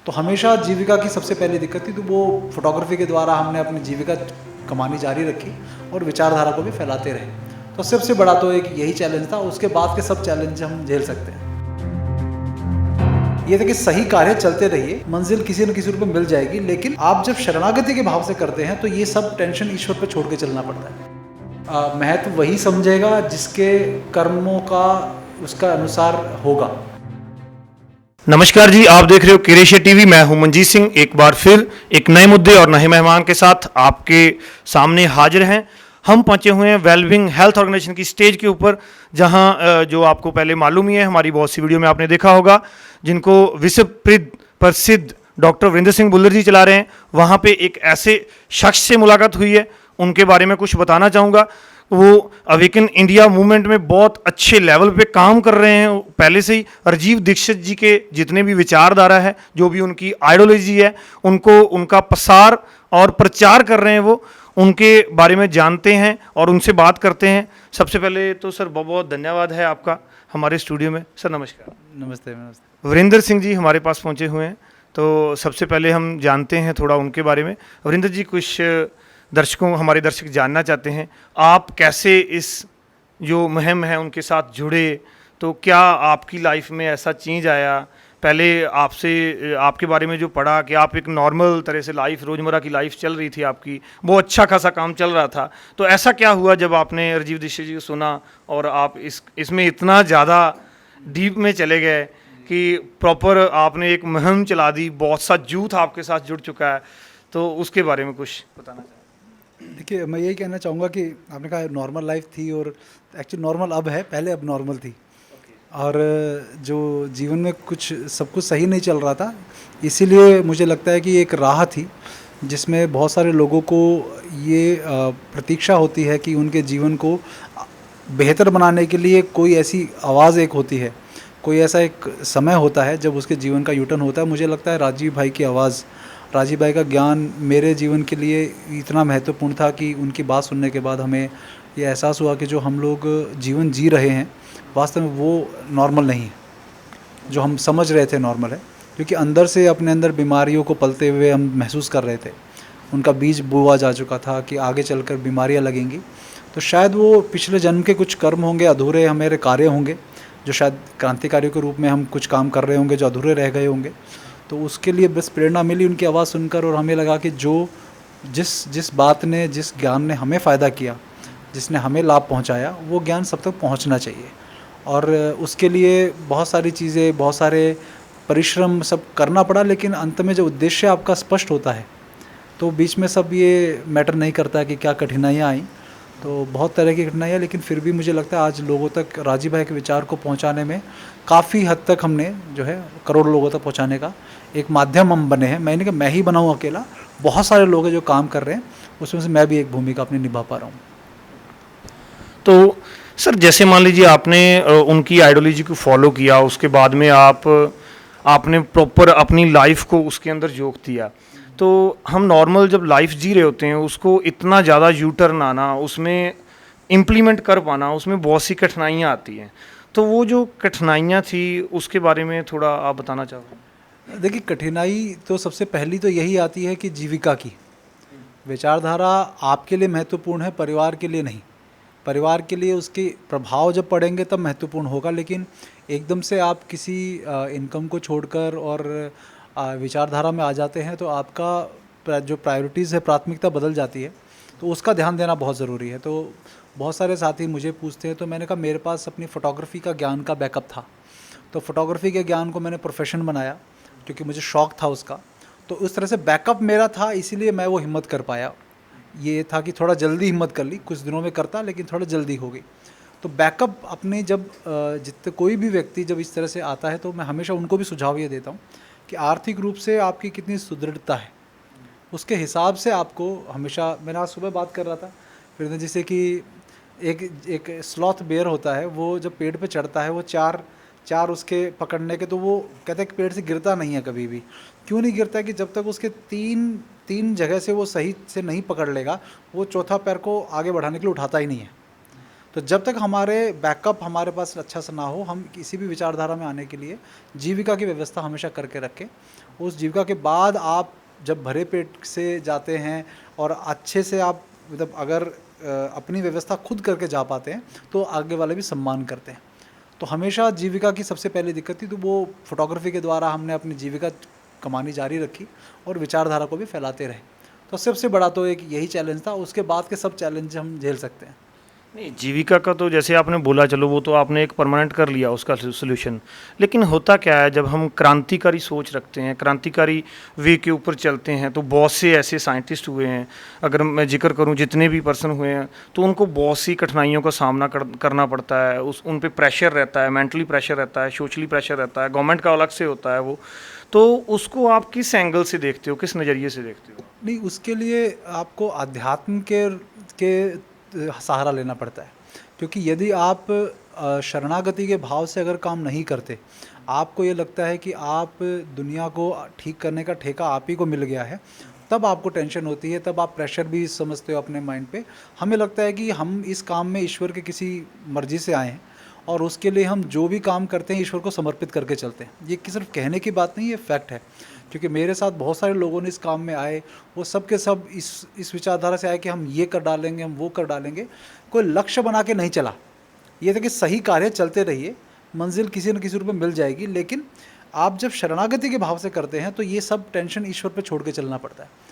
तो हमेशा जीविका की सबसे पहली दिक्कत थी, तो वो फोटोग्राफी के द्वारा हमने अपनी जीविका कमानी जारी रखी और विचारधारा को भी फैलाते रहे। तो सबसे बड़ा तो एक यही चैलेंज था। उसके बाद के सब चैलेंज हम झेल सकते हैं। ये था कि सही कार्य चलते रहिए, मंजिल किसी न किसी रूप में मिल जाएगी, लेकिन आप जब शरणागति के भाव से करते हैं तो ये सब टेंशन ईश्वर पर छोड़ के चलना पड़ता है। महत्व वही समझेगा जिसके कर्मों का उसका अनुसार होगा। नमस्कार जी, आप देख रहे हो क्रेशिया टीवी। मैं हूं मंजीत सिंह। एक बार फिर एक नए मुद्दे और नए मेहमान के साथ आपके सामने हाजिर हैं। हम पहुंचे हुए हैं वेलबिंग हेल्थ ऑर्गेनाइजेशन की स्टेज के ऊपर, जहां जो आपको पहले मालूम ही है, हमारी बहुत सी वीडियो में आपने देखा होगा, जिनको विश्व प्रसिद्ध डॉक्टर वीरेंद्र सिंह भुल्लर जी चला रहे हैं। वहां पे एक ऐसे शख्स से मुलाकात हुई है, उनके बारे में कुछ बताना चाहूँगा। वो अवेकन इंडिया मूवमेंट में बहुत अच्छे लेवल पे काम कर रहे हैं पहले से ही। राजीव दीक्षित जी के जितने भी विचारधारा है, जो भी उनकी आइडियोलॉजी है, उनको उनका प्रसार और प्रचार कर रहे हैं। वो उनके बारे में जानते हैं और उनसे बात करते हैं। सबसे पहले तो सर बहुत बहुत धन्यवाद है आपका हमारे स्टूडियो में। सर नमस्कार। नमस्ते। वीरेंद्र सिंह जी हमारे पास पहुँचे हुए हैं, तो सबसे पहले हम जानते हैं थोड़ा उनके बारे में। वीरेंद्र जी, कुछ हमारे दर्शक जानना चाहते हैं, आप कैसे इस जो मुहिम है उनके साथ जुड़े, तो क्या आपकी लाइफ में ऐसा चेंज आया? पहले आपसे आपके बारे में जो पढ़ा कि आप एक नॉर्मल तरह से लाइफ, रोज़मर्रा की लाइफ चल रही थी आपकी, बहुत अच्छा खासा काम चल रहा था, तो ऐसा क्या हुआ जब आपने राजीव दीक्षित जी को सुना और आप इसमें इतना ज़्यादा डीप में चले गए कि प्रॉपर आपने एक मुहिम चला दी, बहुत सा यूथ आपके साथ जुड़ चुका है, तो उसके बारे में कुछ बताना चाहिए। देखिए, मैं यही कहना चाहूँगा कि आपने कहा नॉर्मल लाइफ थी, और एक्चुअली नॉर्मल अब है, पहले अब नॉर्मल थी। और जो जीवन में सब कुछ सही नहीं चल रहा था, इसीलिए मुझे लगता है कि एक राह थी जिसमें बहुत सारे लोगों को ये प्रतीक्षा होती है कि उनके जीवन को बेहतर बनाने के लिए कोई ऐसी आवाज़ एक होती है, कोई ऐसा एक समय होता है जब उसके जीवन का यूटर्न होता है। मुझे लगता है राजीव भाई की आवाज़, राजीव भाई का ज्ञान मेरे जीवन के लिए इतना महत्वपूर्ण था कि उनकी बात सुनने के बाद हमें ये एहसास हुआ कि जो हम लोग जीवन जी रहे हैं वास्तव में वो नॉर्मल नहीं है, जो हम समझ रहे थे नॉर्मल है। क्योंकि अंदर से अपने अंदर बीमारियों को पलते हुए हम महसूस कर रहे थे, उनका बीज बोआ जा चुका था कि आगे चलकर बीमारियां लगेंगी। तो शायद वो पिछले जन्म के कुछ कर्म होंगे, अधूरे हमारे कार्य होंगे, जो शायद क्रांतिकारी के रूप में हम कुछ काम कर रहे होंगे जो अधूरे रह गए होंगे। तो उसके लिए बस प्रेरणा मिली उनकी आवाज़ सुनकर, और हमें लगा कि जो जिस बात ने, जिस ज्ञान ने हमें फ़ायदा किया, जिसने हमें लाभ पहुंचाया, वो ज्ञान सब तक पहुंचना चाहिए। और उसके लिए बहुत सारी चीज़ें, बहुत सारे परिश्रम सब करना पड़ा, लेकिन अंत में जब उद्देश्य आपका स्पष्ट होता है तो बीच में सब ये मैटर नहीं करता कि क्या कठिनाइयाँ आई। तो बहुत तरह की कठिनाइयाँ, लेकिन फिर भी मुझे लगता है आज लोगों तक राजीव भाई के विचार को पहुंचाने में काफ़ी हद तक हमने जो है करोड़ों लोगों तक पहुंचाने का एक माध्यम हम बने हैं। मैंने कहा मैं ही बनाऊँ अकेला, बहुत सारे लोग हैं जो काम कर रहे हैं, उसमें से मैं भी एक भूमिका अपनी निभा पा रहा हूँ। तो सर, जैसे मान लीजिए आपने उनकी आइडियोलॉजी को फॉलो किया, उसके बाद में आपने प्रॉपर अपनी लाइफ को उसके अंदर जोक दिया, तो हम नॉर्मल जब लाइफ जी रहे होते हैं उसको इतना ज़्यादा यू टर्न आना, उसमें इम्प्लीमेंट कर पाना, उसमें बहुत सी कठिनाइयाँ आती हैं। तो वो जो कठिनाइयाँ थी उसके बारे में थोड़ा आप बताना चाहोगे? देखिए, कठिनाई तो सबसे पहली तो यही आती है कि जीविका की विचारधारा आपके लिए महत्वपूर्ण है, परिवार के लिए नहीं। परिवार के लिए उसके प्रभाव जब पड़ेंगे तब महत्वपूर्ण होगा, लेकिन एकदम से आप किसी इनकम को छोड़कर और विचारधारा में आ जाते हैं तो आपका जो प्रायोरिटीज़ है, प्राथमिकता बदल जाती है, तो उसका ध्यान देना बहुत ज़रूरी है। तो बहुत सारे साथी मुझे पूछते हैं, तो मैंने कहा मेरे पास अपनी फ़ोटोग्राफ़ी का ज्ञान का बैकअप था, तो फ़ोटोग्राफ़ी के ज्ञान को मैंने प्रोफेशन बनाया क्योंकि मुझे शौक़ था उसका। तो उस तरह से बैकअप मेरा था, इसीलिए मैं वो हिम्मत कर पाया। ये था कि थोड़ा जल्दी हिम्मत कर ली, कुछ दिनों में करता, लेकिन थोड़ा जल्दी हो गई। तो बैकअप अपने जब जितने कोई भी व्यक्ति जब इस तरह से आता है, तो मैं हमेशा उनको भी सुझाव ये देता हूँ कि आर्थिक रूप से आपकी कितनी सुदृढ़ता है, उसके हिसाब से आपको हमेशा। मैंने आज सुबह बात कर रहा था फिर, जैसे कि एक स्लॉथ बेयर होता है, वो जब पेड़ पे चढ़ता है, वो चार उसके पकड़ने के, तो वो कहते हैं कि पेड़ से गिरता नहीं है कभी भी। क्यों नहीं गिरता है? कि जब तक उसके तीन जगह से वो सही से नहीं पकड़ लेगा, वो चौथा पैर को आगे बढ़ाने के लिए उठाता ही नहीं है। तो जब तक हमारे बैकअप हमारे पास अच्छा सा ना हो, हम किसी भी विचारधारा में आने के लिए जीविका की व्यवस्था हमेशा करके रखें। उस जीविका के बाद आप जब भरे पेट से जाते हैं और अच्छे से आप मतलब अगर अपनी व्यवस्था खुद करके जा पाते हैं तो आगे वाले भी सम्मान करते हैं। तो हमेशा जीविका की सबसे पहली दिक्कत थी, तो वो फोटोग्राफी के द्वारा हमने अपनी जीविका कमानी जारी रखी और विचारधारा को भी फैलाते रहे। तो सबसे बड़ा तो एक यही चैलेंज था, उसके बाद के सब चैलेंज हम झेल सकते हैं। नहीं, जीविका का तो जैसे आपने बोला, चलो वो तो आपने एक परमानेंट कर लिया उसका सोल्यूशन, लेकिन होता क्या है जब हम क्रांतिकारी सोच रखते हैं, क्रांतिकारी वे के ऊपर चलते हैं, तो बहुत से ऐसे साइंटिस्ट हुए हैं, अगर मैं जिक्र करूं जितने भी पर्सन हुए हैं, तो उनको बहुत सी कठिनाइयों का सामना करना पड़ता है। उन पे प्रेशर रहता है, मेंटली प्रेशर रहता है, सोशली प्रेशर रहता है, गवर्नमेंट का अलग से होता है वो। तो उसको आप किस एंगल से देखते हो, किस नज़रिए से देखते हो? नहीं, उसके लिए आपको अध्यात्म के सहारा लेना पड़ता है, क्योंकि यदि आप शरणागति के भाव से अगर काम नहीं करते, आपको ये लगता है कि आप दुनिया को ठीक करने का ठेका आप ही को मिल गया है, तब आपको टेंशन होती है, तब आप प्रेशर भी समझते हो अपने माइंड पे। हमें लगता है कि हम इस काम में ईश्वर के किसी मर्जी से आए हैं और उसके लिए हम जो भी काम करते हैं ईश्वर को समर्पित करके चलते हैं। ये कि सिर्फ कहने की बात नहीं, ये फैक्ट है, क्योंकि मेरे साथ बहुत सारे लोगों ने इस काम में आए, वो सब के सब इस विचारधारा से आए कि हम ये कर डालेंगे, हम वो कर डालेंगे। कोई लक्ष्य बना के नहीं चला, ये था कि सही कार्य चलते रहिए, मंजिल किसी न किसी रूप में मिल जाएगी। लेकिन आप जब शरणागति के भाव से करते हैं तो ये सब टेंशन ईश्वर पे छोड़ के चलना पड़ता है।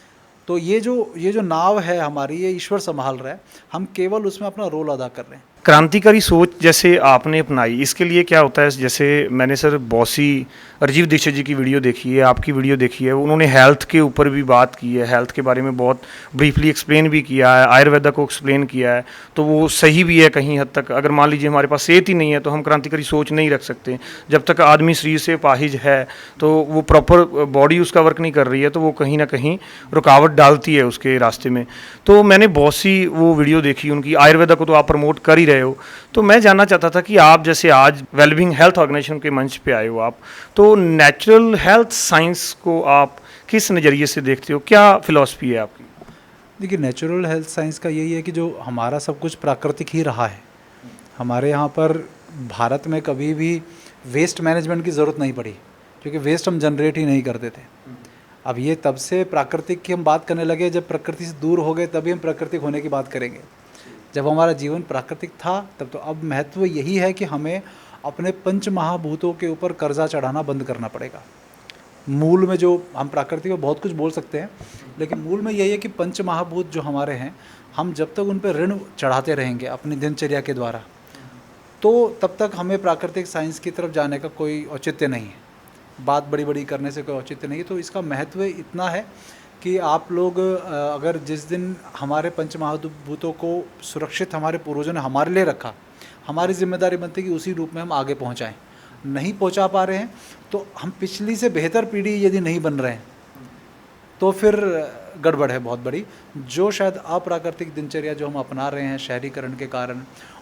तो ये जो नाव है हमारी, ये ईश्वर संभाल रहा है, हम केवल उसमें अपना रोल अदा कर रहे हैं। क्रांतिकारी सोच जैसे आपने अपनाई, इसके लिए क्या होता है, जैसे मैंने सर बॉसी राजीव दीक्षित जी की वीडियो देखी है, आपकी वीडियो देखी है, उन्होंने हेल्थ के ऊपर भी बात की है, हेल्थ के बारे में बहुत ब्रीफली एक्सप्लेन भी किया है, आयुर्वेदा को एक्सप्लेन किया है, तो वो सही भी है कहीं हद तक। अगर मान लीजिए हमारे पास सेहत ही नहीं है तो हम क्रांतिकारी सोच नहीं रख सकते। जब तक आदमी शरीर से पाहिज है तो वो प्रॉपर बॉडी उसका वर्क नहीं कर रही है, तो वो कहीं ना कहीं रुकावट डालती है उसके रास्ते में। तो मैंने बहुत सी वो वीडियो देखी उनकी, आयुर्वेदा को तो आप प्रमोट कर ही रहे हो, तो मैं जानना चाहता था कि आप जैसे आज वेलबींग हेल्थ ऑर्गेनाइजेशन के मंच पे आए हो आप, तो नेचुरल हेल्थ साइंस को आप किस नज़रिए से देखते हो, क्या फिलॉसफी है आपकी? देखिए, नेचुरल हेल्थ साइंस का यही है कि जो हमारा सब कुछ प्राकृतिक ही रहा है। हमारे यहाँ पर भारत में कभी भी वेस्ट मैनेजमेंट की ज़रूरत नहीं पड़ी, क्योंकि वेस्ट हम जनरेट ही नहीं करते थे। अब ये तब से प्राकृतिक की हम बात करने लगे, जब प्रकृति से दूर हो गए तभी हम प्राकृतिक होने की बात करेंगे। जब हमारा जीवन प्राकृतिक था तब तो अब महत्व यही है कि हमें अपने पंच महाभूतों के ऊपर कर्जा चढ़ाना बंद करना पड़ेगा। मूल में जो हम प्राकृतिक में बहुत कुछ बोल सकते हैं, लेकिन मूल में यही है कि पंच महाभूत जो हमारे हैं, हम जब तक उन पर ऋण चढ़ाते रहेंगे अपनी दिनचर्या के द्वारा, तो तब तक हमें प्राकृतिक साइंस की तरफ जाने का कोई औचित्य नहीं है। बात बड़ी बड़ी करने से कोई औचित्य नहीं है। तो इसका महत्व इतना है कि आप लोग अगर जिस दिन हमारे पंच महाभूतों को सुरक्षित हमारे पूर्वजों ने हमारे लिए रखा, हमारी जिम्मेदारी बनती है कि उसी रूप में हम आगे पहुंचाएं। नहीं पहुंचा पा रहे हैं तो हम पिछली से बेहतर पीढ़ी यदि नहीं बन रहे हैं तो फिर गड़बड़ है बहुत बड़ी। जो शायद अप्राकृतिक दिनचर्या जो हम अपना रहे हैं शहरीकरण के कारण,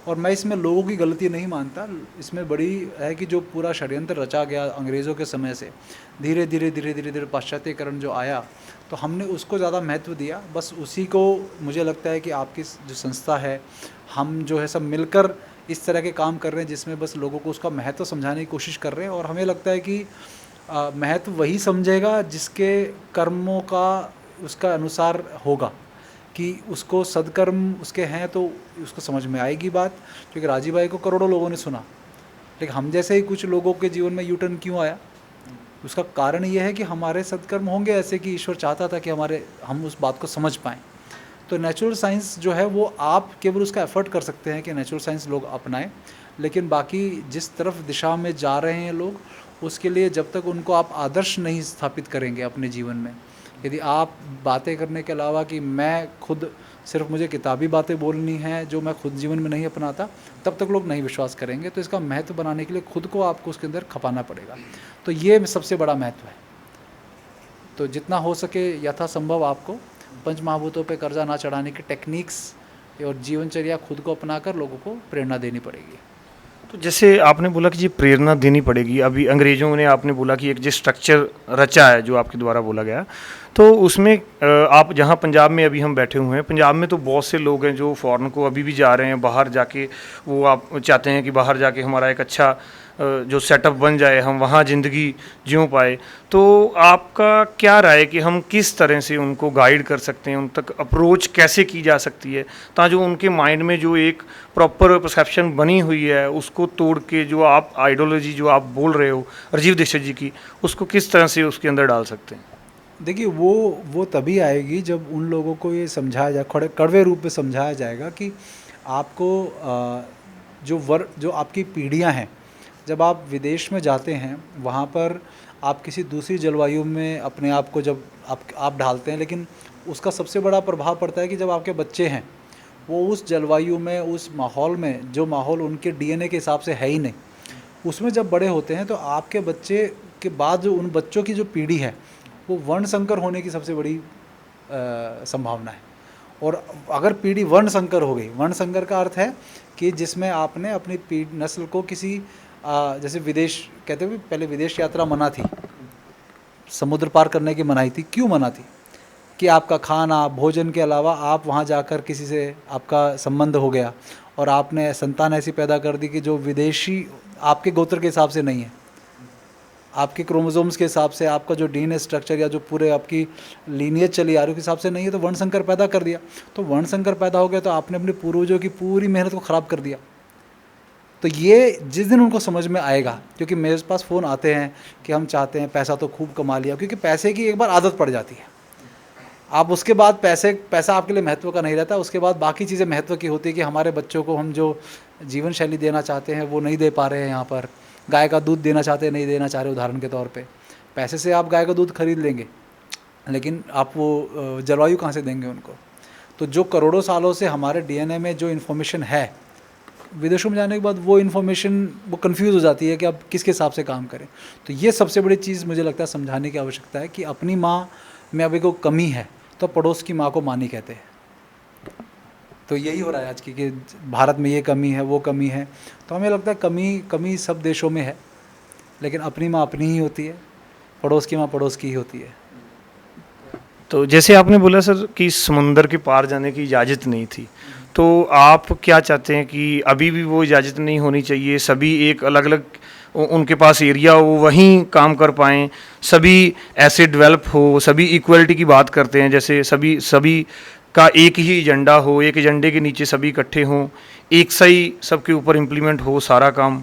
और मैं इसमें लोगों की गलती नहीं मानता, इसमें बड़ी है कि जो पूरा षड्यंत्र रचा गया अंग्रेज़ों के समय से, धीरे धीरे पाश्चात्यकरण जो आया तो हमने उसको ज़्यादा महत्व दिया। बस उसी को मुझे लगता है कि आपकी जो संस्था है, हम जो है सब मिलकर इस तरह के काम कर रहे हैं जिसमें बस लोगों को उसका महत्व समझाने की कोशिश कर रहे हैं। और हमें लगता है कि महत्व वही समझेगा जिसके कर्मों का उसका अनुसार होगा, कि उसको सदकर्म उसके हैं तो उसको समझ में आएगी बात। क्योंकि राजीव भाई को करोड़ों लोगों ने सुना, लेकिन हम जैसे ही कुछ लोगों के जीवन में यू टर्न क्यों आया, उसका कारण ये है कि हमारे सदकर्म होंगे ऐसे कि ईश्वर चाहता था कि हम उस बात को समझ पाएँ। तो नेचुरल साइंस जो है वो आप केवल उसका एफर्ट कर सकते हैं कि नेचुरल साइंस लोग अपनाएं, लेकिन बाकी जिस तरफ दिशा में जा रहे हैं लोग, उसके लिए जब तक उनको आप आदर्श नहीं स्थापित करेंगे अपने जीवन में, यदि आप बातें करने के अलावा कि मैं खुद सिर्फ मुझे किताबी बातें बोलनी हैं जो मैं खुद जीवन में नहीं अपनाता, तब तक लोग नहीं विश्वास करेंगे। तो इसका महत्व बनाने के लिए खुद को आपको उसके अंदर खपाना पड़ेगा। तो ये सबसे बड़ा महत्व है। तो जितना हो सके यथासंभव आपको पंच महाभूतों पे कर्जा ना चढ़ाने की टेक्निक्स और जीवनचर्या खुद को अपनाकर लोगों को प्रेरणा देनी पड़ेगी। तो जैसे आपने बोला कि जी प्रेरणा देनी पड़ेगी, अभी अंग्रेज़ों ने आपने बोला कि एक जो स्ट्रक्चर रचा है जो आपके द्वारा बोला गया, तो उसमें आप जहाँ पंजाब में अभी हम बैठे हुए हैं, पंजाब में तो बहुत से लोग हैं जो फ़ॉरेन को अभी भी जा रहे हैं, बाहर जाके वो आप चाहते हैं कि बाहर जाके हमारा एक अच्छा जो सेटअप बन जाए, हम वहाँ ज़िंदगी जियो पाए। तो आपका क्या राय है कि हम किस तरह से उनको गाइड कर सकते हैं, उन तक अप्रोच कैसे की जा सकती है, ताकि उनके माइंड में जो एक प्रॉपर परसेप्शन बनी हुई है उसको तोड़ के जो आप आइडियोलॉजी जो आप बोल रहे हो राजीव दीक्षित जी की, उसको किस तरह से उसके अंदर डाल सकते हैं? देखिए वो तभी आएगी जब उन लोगों को ये समझाया जाए, कड़वे रूप में समझाया जाएगा कि आपको जो आपकी पीढ़ियां हैं, जब आप विदेश में जाते हैं वहाँ पर आप किसी दूसरी जलवायु में अपने आप को जब आप ढालते हैं, लेकिन उसका सबसे बड़ा प्रभाव पड़ता है कि जब आपके बच्चे हैं वो उस जलवायु में, उस माहौल में, जो माहौल उनके डीएनए के हिसाब से है ही नहीं, उसमें जब बड़े होते हैं तो आपके बच्चे के बाद जो उन बच्चों की जो पीढ़ी है वो वर्ण संकर होने की सबसे बड़ी संभावना है। और अगर पीढ़ी वर्ण संकर हो गई, वर्ण संकर का अर्थ है कि जिसमें आपने अपनी नस्ल को किसी जैसे विदेश कहते हुए, पहले विदेश यात्रा मना थी, समुद्र पार करने की मनाही थी। क्यों मना थी? कि आपका खाना भोजन के अलावा आप वहाँ जाकर किसी से आपका संबंध हो गया और आपने संतान ऐसी पैदा कर दी कि जो विदेशी आपके गोत्र के हिसाब से नहीं है, आपके क्रोमोसोम्स के हिसाब से, आपका जो डीएनए स्ट्रक्चर या जो पूरे आपकी लीनियज चली आ रही है के हिसाब से नहीं है, तो वर्ण संकर पैदा कर दिया। तो वर्ण संकर पैदा हो गया तो आपने अपने पूर्वजों की पूरी मेहनत को ख़राब कर दिया। तो ये जिस दिन उनको समझ में आएगा, क्योंकि मेरे पास फ़ोन आते हैं कि हम चाहते हैं पैसा तो खूब कमा लिया, क्योंकि पैसे की एक बार आदत पड़ जाती है, आप उसके बाद पैसा आपके लिए महत्व का नहीं रहता, उसके बाद बाकी चीज़ें महत्व की होती है कि हमारे बच्चों को हम जो जीवन शैली देना चाहते हैं वो नहीं दे पा रहे हैं। यहाँ पर गाय का दूध देना चाहते हैं, नहीं देना चाह रहे, उदाहरण के तौर पे पैसे से आप गाय का दूध खरीद लेंगे, लेकिन आप वो जलवायु कहाँ से देंगे उनको? तो जो करोड़ों सालों से हमारे डीएनए में जो इन्फॉर्मेशन है, विदेशों में जाने के बाद वो इन्फॉर्मेशन वो कंफ्यूज हो जाती है कि अब किसके हिसाब से काम करें। तो ये सबसे बड़ी चीज़ मुझे लगता है समझाने की आवश्यकता है कि अपनी माँ में अभी को कमी है तो पड़ोस की माँ को माँ नहीं कहते हैं। तो यही हो रहा है आज की, कि भारत में ये कमी है, वो कमी है। तो हमें लगता है कमी सब देशों में है, लेकिन अपनी माँ अपनी ही होती है, पड़ोस की माँ पड़ोस की ही होती है। तो जैसे आपने बोला सर कि समुंदर के पार जाने की इजाज़त नहीं थी, तो आप क्या चाहते हैं कि अभी भी वो इजाज़त नहीं होनी चाहिए, सभी एक अलग अलग उनके पास एरिया हो, वहीं काम कर पाएँ, सभी ऐसे डेवलप हो, सभी इक्वलिटी की बात करते हैं, जैसे सभी का एक ही एजेंडा हो, एक एजेंडे के नीचे सभी इकट्ठे हों, एक सही सबके ऊपर इम्प्लीमेंट हो सारा काम।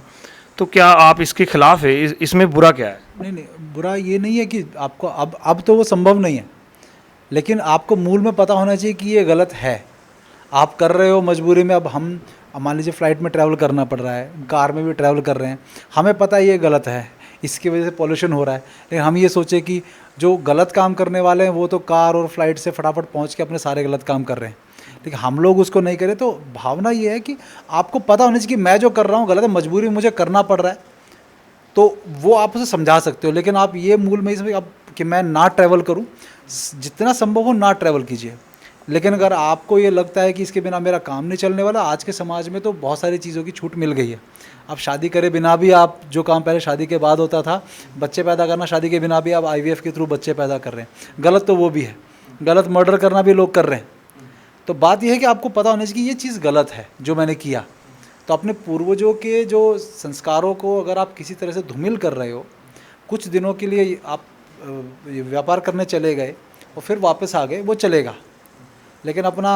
तो क्या आप इसके खिलाफ है? इसमें बुरा क्या है? नहीं, बुरा ये नहीं है कि आपको अब तो वो संभव नहीं है, लेकिन आपको मूल में पता होना चाहिए कि ये गलत है। आप कर रहे हो मजबूरी में, अब हम मान लीजिए फ़्लाइट में ट्रैवल करना पड़ रहा है, कार में भी ट्रैवल कर रहे हैं, हमें पता है ये गलत है, इसकी वजह से पॉल्यूशन हो रहा है, लेकिन हम ये सोचे कि जो गलत काम करने वाले हैं वो तो कार और फ्लाइट से फटाफट पहुंच के अपने सारे गलत काम कर रहे हैं, लेकिन हम लोग उसको नहीं करें। तो भावना ये है कि आपको पता होना चाहिए कि मैं जो कर रहा हूँ गलत है, मजबूरी में मुझे करना पड़ रहा है, तो वो आप उसे समझा सकते हो। लेकिन आप ये मूल में इसमें अब कि मैं ना ट्रैवल करूँ, जितना संभव हो ना ट्रैवल कीजिए। लेकिन अगर आपको ये लगता है कि इसके बिना मेरा काम नहीं चलने वाला, आज के समाज में तो बहुत सारी चीज़ों की छूट मिल गई है। आप शादी करे बिना भी, आप जो काम पहले शादी के बाद होता था, बच्चे पैदा करना, शादी के बिना भी आप आईवीएफ के थ्रू बच्चे पैदा कर रहे हैं। गलत तो वो भी है, गलत मर्डर करना भी लोग कर रहे हैं। तो बात यह है कि आपको पता होना चाहिए कि ये चीज़ गलत है जो मैंने किया। तो अपने पूर्वजों के जो संस्कारों को अगर आप किसी तरह से धूमिल कर रहे हो, कुछ दिनों के लिए आप व्यापार करने चले गए और फिर वापस आ गए, वो चलेगा, लेकिन अपना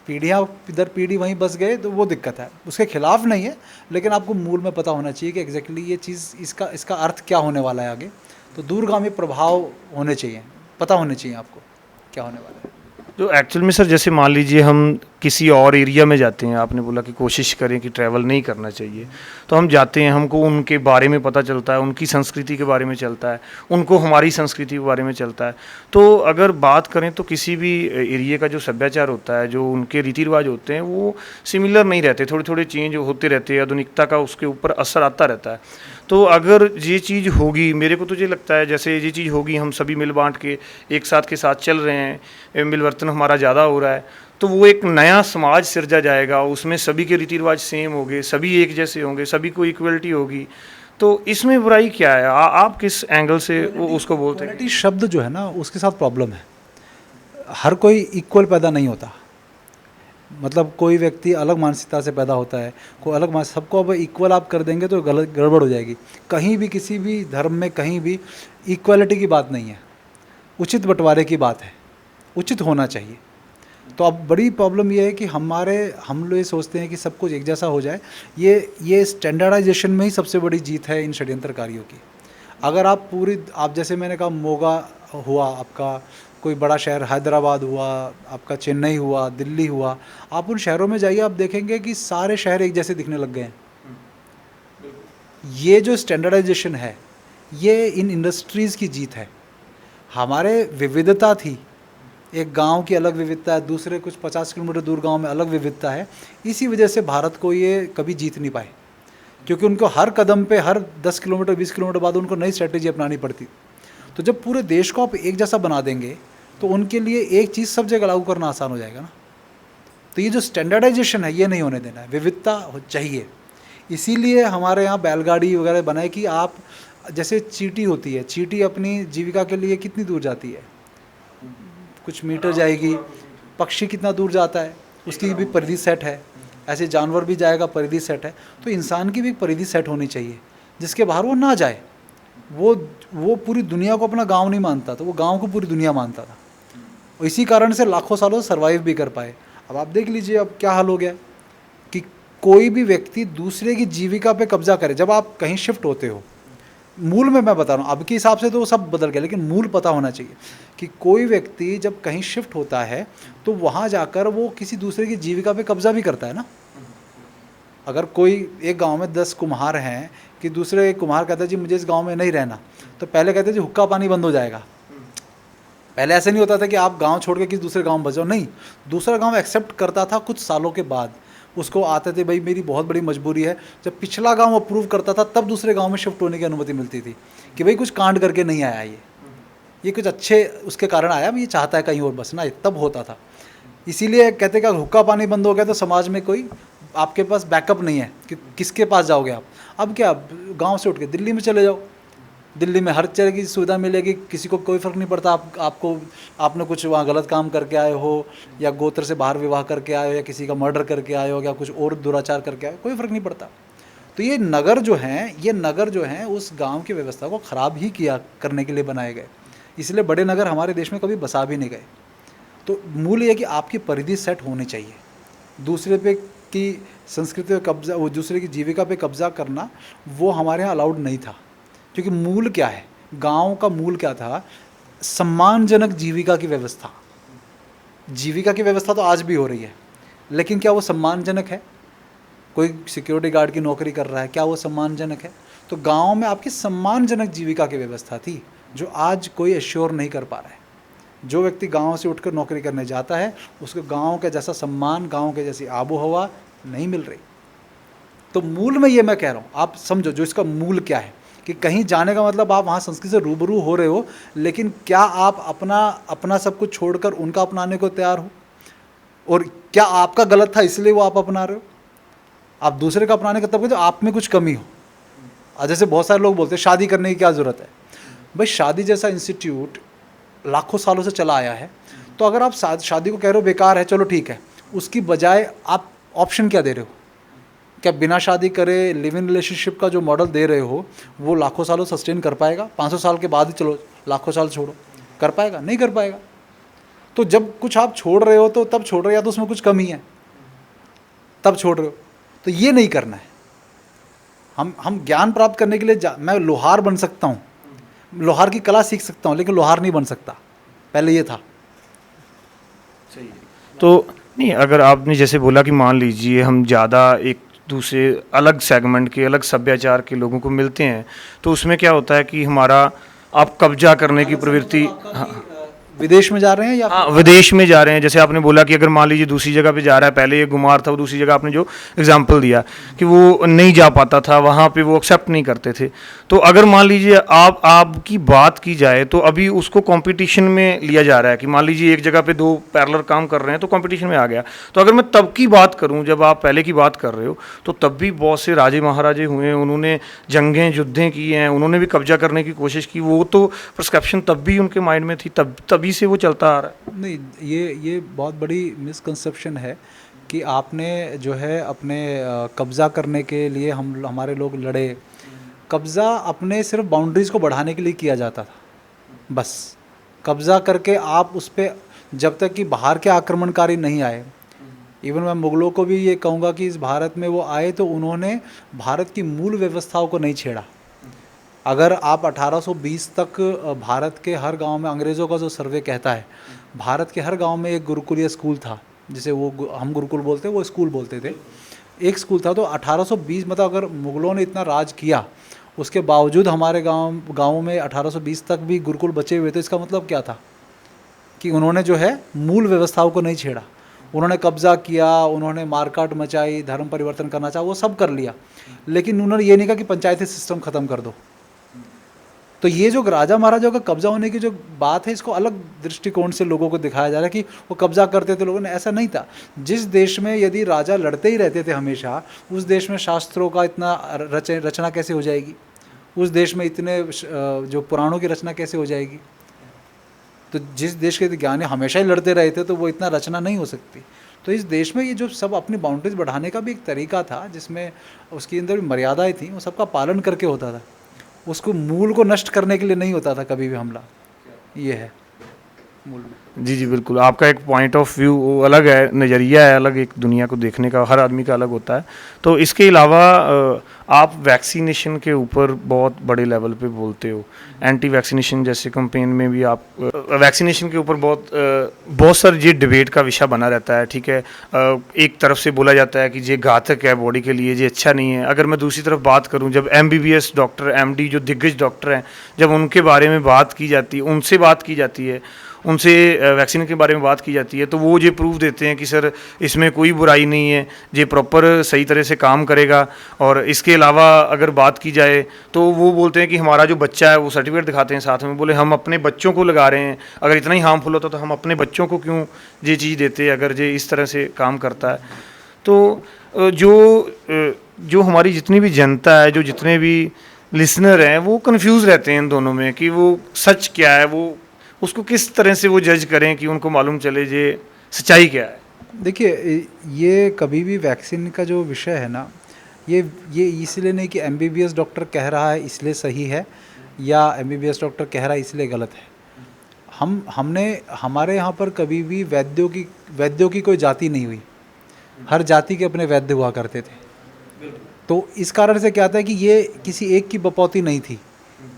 पीढ़ियाँ इधर पीढ़ी वहीं बस गए तो वो दिक्कत है। उसके खिलाफ नहीं है, लेकिन आपको मूल में पता होना चाहिए कि एग्जैक्टली ये चीज़ इसका अर्थ क्या होने वाला है आगे। तो दूरगामी प्रभाव होने चाहिए, पता होने चाहिए आपको क्या होने वाला है। जो एक्चुअल में सर, जैसे मान लीजिए हम किसी और एरिया में जाते हैं, आपने बोला कि कोशिश करें कि ट्रैवल नहीं करना चाहिए, तो हम जाते हैं, हमको उनके बारे में पता चलता है, उनकी संस्कृति के बारे में चलता है, उनको हमारी संस्कृति के बारे में चलता है। तो अगर बात करें तो किसी भी एरिया का जो सभ्याचार होता है, जो उनके रीति रिवाज होते हैं, वो सिमिलर नहीं रहते, थोड़े थोड़े चेंज होते रहते हैं, आधुनिकता का उसके ऊपर असर आता रहता है। तो अगर ये चीज़ होगी, मेरे को तो ये लगता है जैसे ये चीज़ होगी, हम सभी मिल बांट के एक साथ के साथ चल रहे हैं, मिलवर्तन हमारा ज़्यादा हो रहा है, तो वो एक नया समाज सिरजा जाएगा, उसमें सभी के रीति रिवाज सेम होंगे, सभी एक जैसे होंगे, सभी को इक्वलिटी होगी। तो इसमें बुराई क्या है? आप किस एंगल से उसको बोलते हैं? इक्वलिटी शब्द जो है ना, उसके साथ प्रॉब्लम है। हर कोई इक्वल पैदा नहीं होता। मतलब कोई व्यक्ति अलग मानसिकता से पैदा होता है, कोई अलग मान सबको अब इक्वल आप कर देंगे तो गलत गड़बड़ हो जाएगी। कहीं भी किसी भी धर्म में कहीं भी इक्वालिटी की बात नहीं है, उचित बंटवारे की बात है, उचित होना चाहिए। तो अब बड़ी प्रॉब्लम ये है कि हम लोग ये सोचते हैं कि सब कुछ एक जैसा हो जाए। ये स्टैंडर्डाइजेशन में ही सबसे बड़ी जीत है इन षड्यंत्रकारियों की। अगर आप जैसे मैंने कहा मोगा हुआ, आपका कोई बड़ा शहर हैदराबाद हुआ, आपका चेन्नई हुआ, दिल्ली हुआ, आप उन शहरों में जाइए, आप देखेंगे कि सारे शहर एक जैसे दिखने लग गए हैं। ये जो स्टैंडर्डाइजेशन है, ये इन इंडस्ट्रीज़ की जीत है। हमारे विविधता थी, एक गांव की अलग विविधता है, दूसरे कुछ 50 किलोमीटर दूर गांव में अलग विविधता है। इसी वजह से भारत को ये कभी जीत नहीं पाए, क्योंकि उनको हर कदम पे, हर 10 किलोमीटर 20 किलोमीटर बाद उनको नई स्ट्रेटेजी अपनानी पड़ती। तो जब पूरे देश को आप एक जैसा बना देंगे तो उनके लिए एक चीज़ सब जगह लागू करना आसान हो जाएगा ना। तो ये जो स्टैंडर्डाइजेशन है ये नहीं होने देना है, विविधता चाहिए। इसीलिए हमारे यहाँ बैलगाड़ी वगैरह बनाए कि आप जैसे चींटी होती है, चींटी अपनी जीविका के लिए कितनी दूर जाती है, कुछ मीटर जाएगी। पक्षी कितना दूर जाता है, उसकी भी परिधि सेट है। ऐसे जानवर भी जाएगा, परिधि सेट है। तो इंसान की भी एक परिधि सेट होनी चाहिए जिसके बाहर वो ना जाए। वो पूरी दुनिया को अपना गांव नहीं मानता, तो वो गांव को पूरी दुनिया मानता था। और इसी कारण से लाखों सालों सर्वाइव भी कर पाए। अब आप देख लीजिए अब क्या हाल हो गया कि कोई भी व्यक्ति दूसरे की जीविका पे कब्जा करे। जब आप कहीं शिफ्ट होते हो, मूल में मैं बता रहा हूँ, अब के हिसाब से तो वो सब बदल गया, लेकिन मूल पता होना चाहिए कि कोई व्यक्ति जब कहीं शिफ्ट होता है तो वहाँ जाकर वो किसी दूसरे की जीविका पे कब्जा भी करता है ना। अगर कोई एक गांव में 10 कुम्हार हैं कि दूसरे एक कुम्हार कहता है जी मुझे इस गांव में नहीं रहना, तो पहले कहते जी हुक्का पानी बंद हो जाएगा। पहले ऐसे नहीं होता था कि आप गांव छोड़ के किसी दूसरे गांव में बच जाओ, नहीं, दूसरा गांव एक्सेप्ट करता था। कुछ सालों के बाद उसको आते थे, भाई मेरी बहुत बड़ी मजबूरी है। जब पिछला गांव अप्रूव करता था तब दूसरे गांव में शिफ्ट होने की अनुमति मिलती थी कि भाई कुछ कांड करके नहीं आया, ये कुछ अच्छे उसके कारण आया, ये चाहता है कहीं और बसना, तब होता था। इसीलिए कहते कि हुक्का पानी बंद हो गया तो समाज में कोई आपके पास बैकअप नहीं है कि किसके पास जाओगे आप। अब क्या, गांव से उठ के दिल्ली में चले जाओ, दिल्ली में हर तरह की सुविधा मिलेगी, किसी को कोई फ़र्क नहीं पड़ता आपने कुछ वहाँ गलत काम करके आए हो, या गोत्र से बाहर विवाह करके आए हो, या किसी का मर्डर करके आए हो, या कुछ और दुराचार करके आए हो, कोई फ़र्क नहीं पड़ता। तो ये नगर जो हैं उस गांव की व्यवस्था को ख़राब ही किया करने के लिए बनाए गए। इसलिए बड़े नगर हमारे देश में कभी बसा भी नहीं गए। तो मूल ये है कि आपकी परिधि सेट होनी चाहिए। दूसरे पे की संस्कृति पे कब्जा, वो दूसरे की जीविका पे कब्जा करना, वो हमारे यहाँ अलाउड नहीं था। क्योंकि मूल क्या है, गांव का मूल क्या था, सम्मानजनक जीविका की व्यवस्था। जीविका की व्यवस्था तो आज भी हो रही है, लेकिन क्या वो सम्मानजनक है? कोई सिक्योरिटी गार्ड की नौकरी कर रहा है, क्या वो सम्मानजनक है? तो गांव में आपकी सम्मानजनक जीविका की व्यवस्था थी, जो आज कोई एश्योर नहीं कर पा रहा है। जो व्यक्ति गांव से उठकर नौकरी करने जाता है, उसको गांव के जैसा सम्मान, गांव के जैसी आबो हवा नहीं मिल रही। तो मूल में ये मैं कह रहा हूँ, आप समझो जो इसका मूल क्या है, कि कहीं जाने का मतलब आप वहाँ संस्कृति से रूबरू हो रहे हो, लेकिन क्या आप अपना सब कुछ छोड़कर उनका अपनाने को तैयार हो? और क्या आपका गलत था इसलिए वो आप अपना रहे हो? आप दूसरे का अपनाने का तब जब आप में कुछ कमी हो। जैसे बहुत सारे लोग बोलते हैं शादी करने की क्या ज़रूरत है। भाई शादी जैसा इंस्टीट्यूट लाखों सालों से चला आया है, तो अगर आप शादी को कह रहे हो बेकार है, चलो ठीक है, उसकी बजाय आप ऑप्शन क्या दे रहे हो? क्या बिना शादी करे लिव इन रिलेशनशिप का जो मॉडल दे रहे हो वो लाखों सालों सस्टेन कर पाएगा? 500 साल के बाद ही चलो लाखों साल छोड़ो, कर पाएगा? नहीं कर पाएगा। तो जब कुछ आप छोड़ रहे हो तो तब छोड़ रहे हो, या तो उसमें कुछ कमी है तब छोड़ रहे हो। तो ये नहीं करना है। हम ज्ञान प्राप्त करने के लिए मैं लोहार बन सकता हूँ, लोहार की कला सीख सकता हूँ, लेकिन लोहार नहीं बन सकता। पहले ये था। सही है। तो नहीं, अगर आपने जैसे बोला कि मान लीजिए हम ज़्यादा एक दूसरे अलग सेगमेंट के, अलग सभ्याचार के लोगों को मिलते हैं, तो उसमें क्या होता है कि हमारा आप कब्जा करने की प्रवृत्ति, हाँ, विदेश में जा रहे हैं या हाँ विदेश में जा रहे हैं। जैसे आपने बोला कि अगर मान लीजिए दूसरी जगह पे जा रहा है, पहले ये गुमार था, वो दूसरी जगह आपने जो एग्जांपल दिया कि वो नहीं जा पाता था, वहाँ पे वो एक्सेप्ट नहीं करते थे। तो अगर मान लीजिए आपकी बात की जाए तो अभी उसको कंपटीशन में लिया जा रहा है कि मान लीजिए एक जगह पे दो पैरेलल काम कर रहे हैं तो कंपटीशन में आ गया। तो अगर मैं तब की बात करूँ, जब आप पहले की बात कर रहे हो, तो तब भी बहुत से राजे महाराजे हुए, उन्होंने जंगें युद्धें की हैं, उन्होंने भी कब्जा करने की कोशिश की। वो तो परसेप्शन तब भी उनके माइंड में थी, तभी से वो चलता आ रहा है। नहीं, ये बहुत बड़ी मिसकंसेप्शन है कि आपने जो है अपने कब्ज़ा करने के लिए हमारे लोग लड़े। कब्ज़ा अपने सिर्फ बाउंड्रीज़ को बढ़ाने के लिए किया जाता था बस। कब्ज़ा करके आप उस पे, जब तक कि बाहर के आक्रमणकारी नहीं आए, इवन मैं मुग़लों को भी ये कहूँगा कि इस भारत में वो आए तो उन्होंने भारत की मूल व्यवस्थाओं को नहीं छेड़ा। अगर आप 1820 तक भारत के हर गांव में, अंग्रेज़ों का जो सर्वे कहता है, भारत के हर गांव में एक गुरुकुल या स्कूल था, जिसे हम गुरुकुल बोलते हैं, वो स्कूल बोलते थे। एक स्कूल था। तो 1820 मतलब अगर मुग़लों ने इतना राज किया, उसके बावजूद हमारे गाँव में 1820 तक भी गुरुकुल बचे हुए थे। इसका मतलब क्या था कि उन्होंने जो है मूल व्यवस्थाओं को नहीं छेड़ा। उन्होंने कब्ज़ा किया, उन्होंने मारकाट मचाई, धर्म परिवर्तन करना चाहा, वो सब कर लिया, लेकिन उन्होंने ये नहीं कहा कि पंचायती सिस्टम ख़त्म कर दो। तो ये जो राजा महाराजाओं का कब्ज़ा होने की जो बात है, इसको अलग दृष्टिकोण से लोगों को दिखाया जा रहा है कि वो कब्ज़ा करते थे लोगों ने। ऐसा नहीं था। जिस देश में यदि राजा लड़ते ही रहते थे हमेशा, उस देश में शास्त्रों का इतना रचना कैसे हो जाएगी? उस देश में इतने जो पुराणों की रचना कैसे हो जाएगी? तो जिस देश के ज्ञानी हमेशा ही लड़ते रहे थे, तो वो इतना रचना नहीं हो सकती। तो इस देश में ये जो सब अपनी बाउंड्रीज बढ़ाने का भी एक तरीका था, जिसमें उसके अंदर भी मर्यादाएं थी, वो सबका पालन करके होता था। उसको मूल को नष्ट करने के लिए नहीं होता था कभी भी हमला। ये है मूल में। जी जी बिल्कुल, आपका एक पॉइंट ऑफ व्यू अलग है, नज़रिया है अलग, एक दुनिया को देखने का हर आदमी का अलग होता है। तो इसके अलावा आप वैक्सीनेशन के ऊपर बहुत बड़े लेवल पे बोलते हो, एंटी वैक्सीनेशन जैसे कैंपेन में भी आप वैक्सीनेशन के ऊपर बहुत सारी ये डिबेट का विषय बना रहता है। ठीक है, एक तरफ से बोला जाता है कि ये घातक है बॉडी के लिए, ये अच्छा नहीं है। अगर मैं दूसरी तरफ बात करूं, जब MBBS डॉक्टर, MD जो दिग्गज डॉक्टर हैं, जब उनके बारे में बात की जाती है, उनसे बात की जाती है, उनसे वैक्सीन के बारे में बात की जाती है, तो वो ये प्रूफ देते हैं कि सर इसमें कोई बुराई नहीं है, ये प्रॉपर सही तरह से काम करेगा। और इसके अलावा अगर बात की जाए तो वो बोलते हैं कि हमारा जो बच्चा है, वो सर्टिफिकेट दिखाते हैं साथ में, बोले हम अपने बच्चों को लगा रहे हैं, अगर इतना ही हार्मफुल होता तो हम अपने बच्चों को क्यों ये चीज़ देते, अगर ये इस तरह से काम करता है। तो जो हमारी जितनी भी जनता है, जो जितने भी लिसनर हैं, वो कंफ्यूज रहते हैं इन दोनों में कि वो सच क्या है, वो उसको किस तरह से वो जज करें कि उनको मालूम चले जे सच्चाई क्या है। देखिए, ये कभी भी वैक्सीन का जो विषय है ना, ये इसलिए नहीं कि MBBS डॉक्टर कह रहा है इसलिए सही है, या MBBS डॉक्टर कह रहा है इसलिए गलत है। हमने हमारे यहाँ पर कभी भी वैद्यों की कोई जाति नहीं हुई। हर जाति के अपने वैद्य हुआ करते थे। तो इस कारण से क्या था कि ये किसी एक की बपौती नहीं थी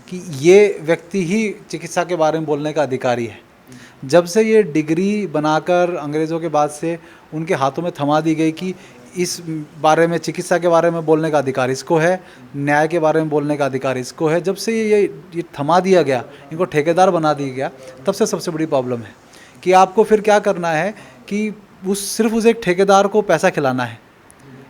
कि ये व्यक्ति ही चिकित्सा के बारे में बोलने का अधिकारी है। जब से ये डिग्री बनाकर अंग्रेज़ों के बाद से उनके हाथों में थमा दी गई कि इस बारे में, चिकित्सा के बारे में बोलने का अधिकार इसको है, न्याय के बारे में बोलने का अधिकार इसको है, जब से ये थमा दिया गया, इनको ठेकेदार बना दिया गया, तब से सबसे बड़ी प्रॉब्लम है कि आपको फिर क्या करना है कि सिर्फ उस एक ठेकेदार को पैसा खिलाना है,